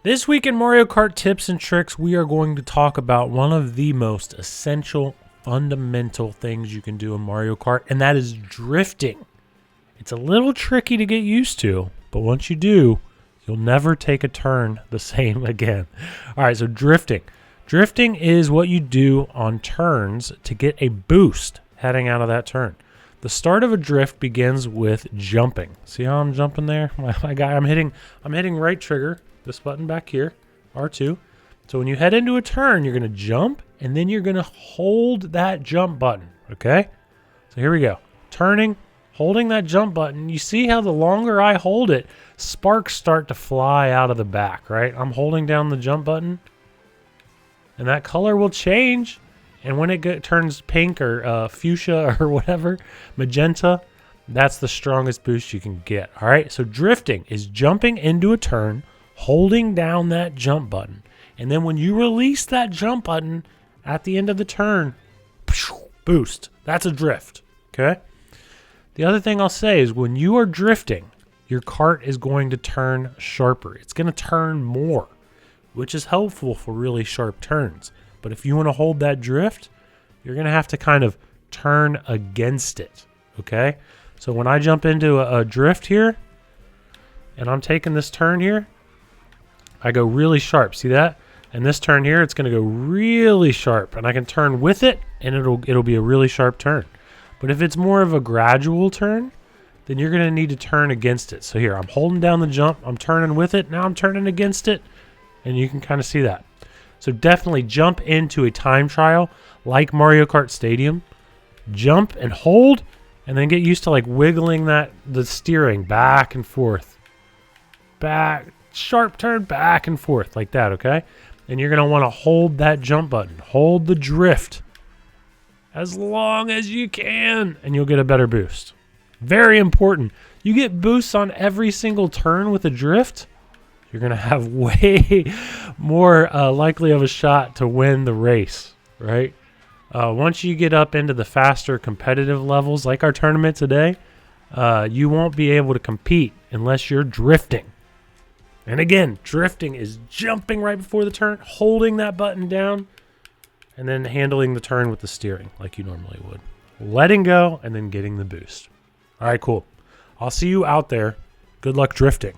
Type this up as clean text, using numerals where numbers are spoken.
This week in Mario Kart tips and tricks, we are going to talk about one of the most essential, fundamental things you can do in Mario Kart, and that is drifting. It's a little tricky to get used to, but once you do, you'll never take a turn the same again. All right, so drifting. Drifting is what you do on turns to get a boost heading out of that turn. The start of a drift begins with jumping. See how I'm jumping there? My guy, I'm hitting right trigger, this button back here, R2. So when you head into a turn, you're going to jump, and then you're going to hold that jump button, okay? So here we go. Turning, holding that jump button. You see how the longer I hold it, sparks start to fly out of the back, right? I'm holding down the jump button, and that color will change. And when it turns pink or fuchsia or whatever, magenta, that's the strongest boost you can get. All right, so drifting is jumping into a turn, holding down that jump button. And then when you release that jump button at the end of the turn, boost. That's a drift, okay? The other thing I'll say is when you are drifting, your kart is going to turn sharper. It's going to turn more, which is helpful for really sharp turns. But if you want to hold that drift, you're going to have to kind of turn against it, okay? So when I jump into a drift here, and I'm taking this turn here, I go really sharp. See that? And this turn here, it's going to go really sharp. And I can turn with it, and it'll be a really sharp turn. But if it's more of a gradual turn, then you're going to need to turn against it. So here, I'm holding down the jump. I'm turning with it. Now I'm turning against it. And you can kind of see that. So definitely jump into a time trial like Mario Kart Stadium. Jump and hold, and then get used to like wiggling the steering back and forth. Back, sharp turn, back and forth like that, okay? And you're going to want to hold that jump button. Hold the drift as long as you can, and you'll get a better boost. Very important. You get boosts on every single turn with a drift, you're going to have way more likely of a shot to win the race, right? Once you get up into the faster competitive levels, like our tournament today, you won't be able to compete unless you're drifting. And again, drifting is jumping right before the turn, holding that button down, and then handling the turn with the steering like you normally would. Letting go and then getting the boost. All right, cool. I'll see you out there. Good luck drifting.